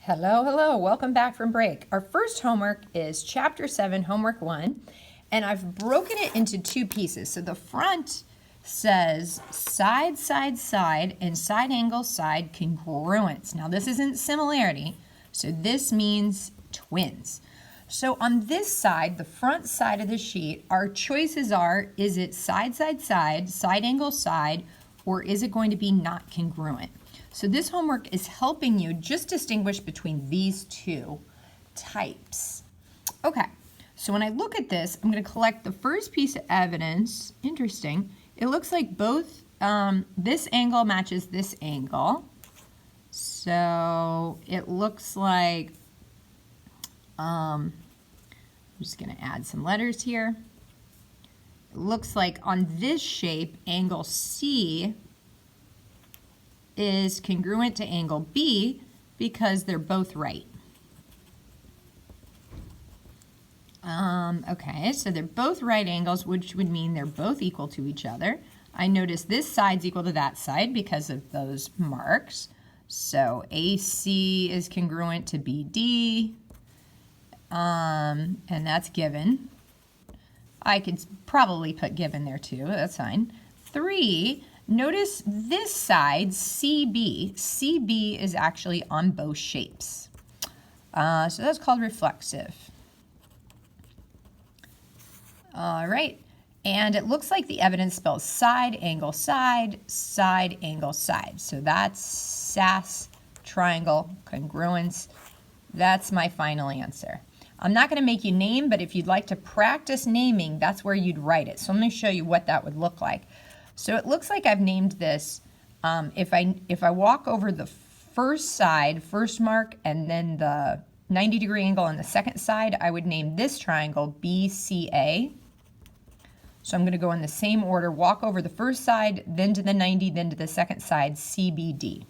Hello, hello, welcome back from break. Our first homework is Chapter 7, Homework 1, and I've broken it into two pieces. So the front says side, side, side, and side angle, side congruence. Now this isn't similarity, so this means twins. So on this side, the front side of the sheet, our choices are, is it side, side, side, side angle, side, or is it going to be not congruent? So this homework is helping you just distinguish between these two types. Okay, so when I look at this, I'm going to collect the first piece of evidence. Interesting. It looks like both this angle matches this angle. So it looks like, I'm just going to add some letters here. It looks like on this shape, angle C is congruent to angle B because they're both right. Okay, so they're both right angles, which would mean they're both equal to each other. I notice this side's equal to that side because of those marks. So AC is congruent to BD, and that's given. I could probably put given there too, that's fine. 3, notice this side, CB. CB is actually on both shapes. So that's called reflexive. All right, and it looks like the evidence spells side, angle, side, side, angle, side. So that's SAS, triangle, congruence. That's my final answer. I'm not going to make you name, but if you'd like to practice naming, that's where you'd write it. So let me show you what that would look like. So it looks like I've named this, if I walk over the first side, first mark, and then the 90-degree angle on the second side, I would name this triangle BCA. So I'm going to go in the same order, walk over the first side, then to the 90, then to the second side, CBD.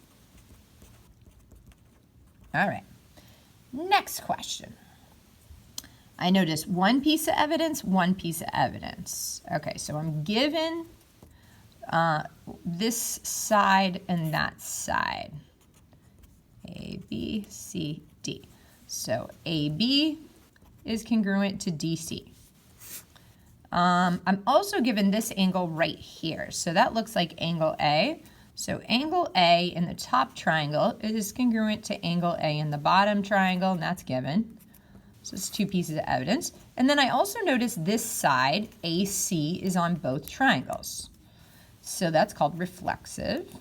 All right, next question. I noticed one piece of evidence, one piece of evidence. Okay, so I'm given this side and that side. A, B, C, D. So AB is congruent to DC. I'm also given this angle right here. So that looks like angle A. So angle A in the top triangle is congruent to angle A in the bottom triangle, and that's given. So it's two pieces of evidence. And then I also notice this side, AC, is on both triangles. So that's called reflexive.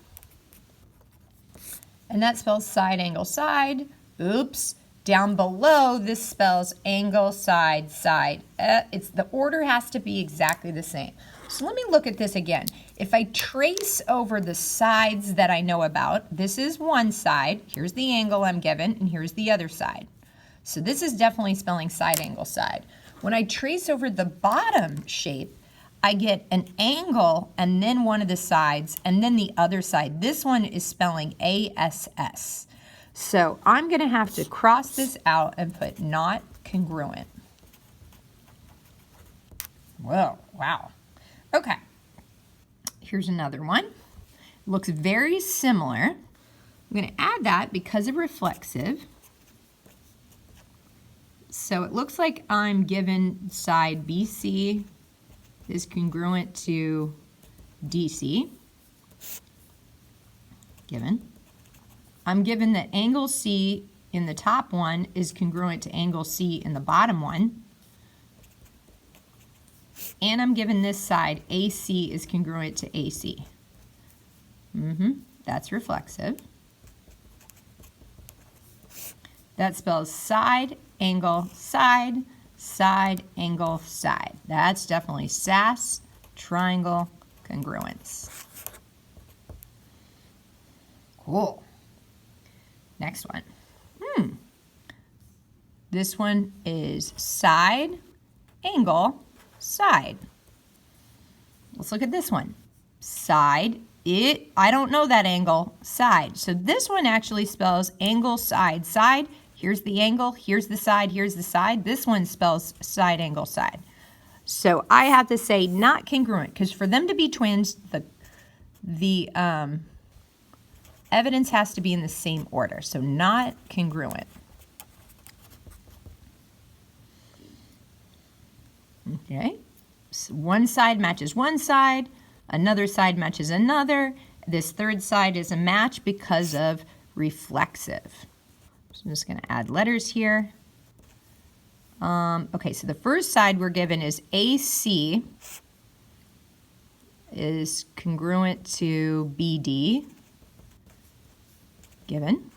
And that spells side, angle, side. Oops. Down below, this spells angle, side, side. The order has to be exactly the same. So let me look at this again. If I trace over the sides that I know about, this is one side. Here's the angle I'm given, and here's the other side. So this is definitely spelling side, angle, side. When I trace over the bottom shape, I get an angle and then one of the sides and then the other side. This one is spelling ASS. So I'm going to have to cross this out and put not congruent. Whoa, wow. Okay, here's another one. Looks very similar. I'm going to add that because of reflexive. So it looks like I'm given side BC is congruent to DC. Given. I'm given that angle C in the top one is congruent to angle C in the bottom one. And I'm given this side, AC is congruent to AC. That's reflexive. That spells side, angle, side, side, angle, side. That's definitely SAS, triangle, congruence. Cool. Next one. This one is side, angle, side. Let's look at this one. Side, I don't know that angle, side. So this one actually spells angle, side, side. Here's the angle, here's the side, here's the side. This one spells side, angle, side. So I have to say not congruent, because for them to be twins, the Evidence has to be in the same order, so not congruent. Okay, so one side matches one side, another side matches another. This third side is a match because of reflexive. So I'm just going to add letters here. Okay, so the first side we're given is AC is congruent to BD, given.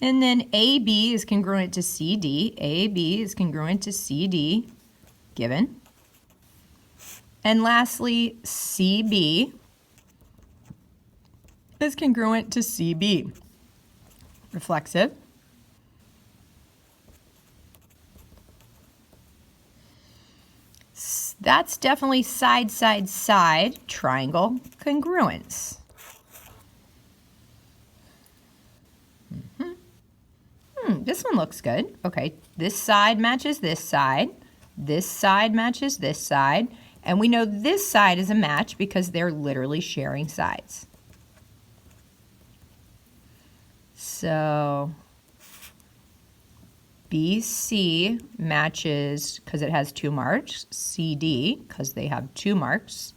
And then AB is congruent to CD. AB is congruent to CD, given. And lastly, CB is congruent to CB, reflexive. That's definitely side, side, side, triangle congruence. This one looks good. Okay, this side matches this side matches this side, and we know this side is a match because they're literally sharing sides. So BC matches because it has 2 marks, CD because they have 2 marks,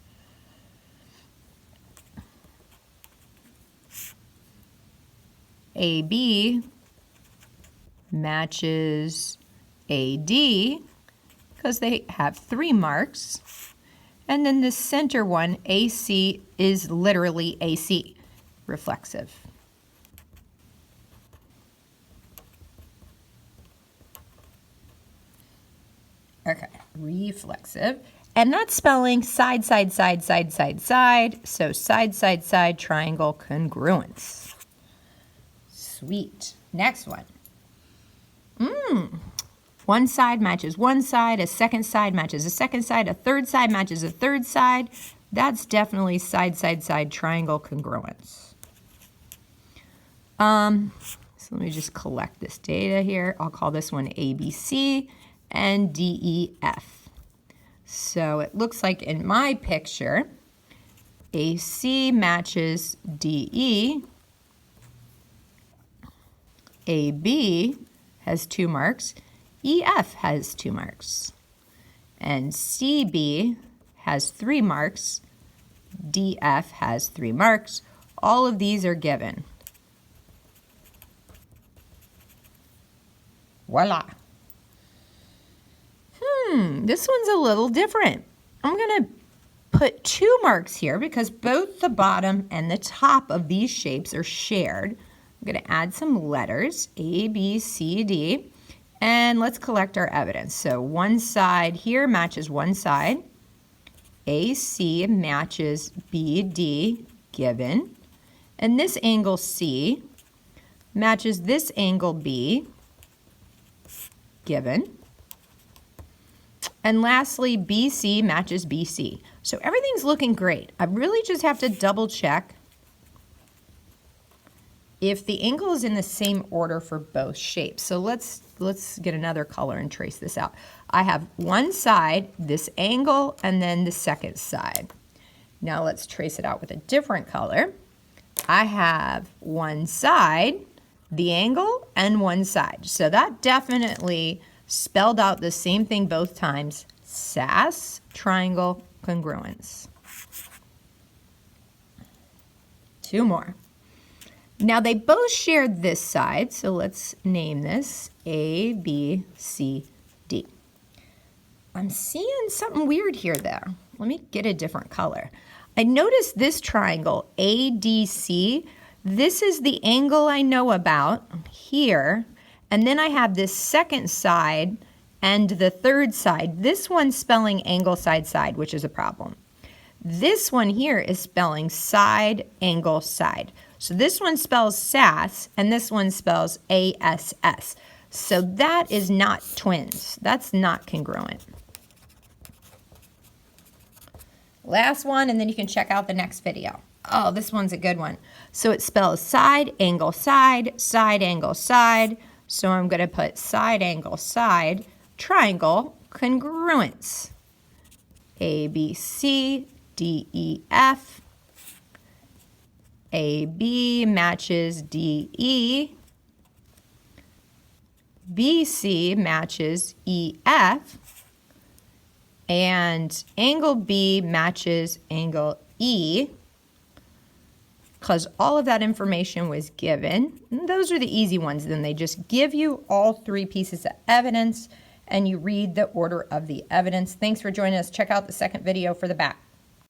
AB matches AD because they have 3 marks, and then the center one, AC, is literally AC, reflexive. Okay, reflexive. And that's spelling side, side, side, side, side, side. So side, side, side, triangle congruence. Sweet. Next one. One side matches one side, a second side matches a second side, a third side matches a third side. That's definitely side, side, side, triangle congruence. So let me just collect this data here. I'll call this one ABC and DEF. So it looks like in my picture, AC matches DE, AB has 2 marks, EF has 2 marks, and CB has 3 marks, DF has 3 marks. All of these are given. Voila. This one's a little different. I'm going to put 2 marks here because both the bottom and the top of these shapes are shared. I'm going to add some letters, A, B, C, D, and let's collect our evidence. So one side here matches one side. AC matches BD, given. And this angle C matches this angle B, given. And lastly, BC matches BC. So everything's looking great. I really just have to double check if the angle is in the same order for both shapes. So let's get another color and trace this out. I have one side, this angle, and then the second side. Now let's trace it out with a different color. I have one side, the angle, and one side. So that definitely spelled out the same thing both times, SAS, triangle congruence. 2 more. Now they both shared this side, so let's name this A, B, C, D. I'm seeing something weird here though. Let me get a different color. I noticed this triangle, ADC, this is the angle I know about here. And then I have this second side and the third side. This one's spelling angle, side, side, which is a problem. This one here is spelling side, angle, side. So this one spells SAS and this one spells ASS. So that is not twins. That's not congruent. Last one, and then you can check out the next video. Oh, this one's a good one. So it spells side, angle, side, side, angle, side. So I'm going to put side, angle, side, triangle, congruence. A, B, C, D, E, F. AB matches DE, BC matches EF, and angle B matches angle E, because all of that information was given. And those are the easy ones. Then they just give you all three pieces of evidence and you read the order of the evidence. Thanks for joining us. Check out the second video for the back.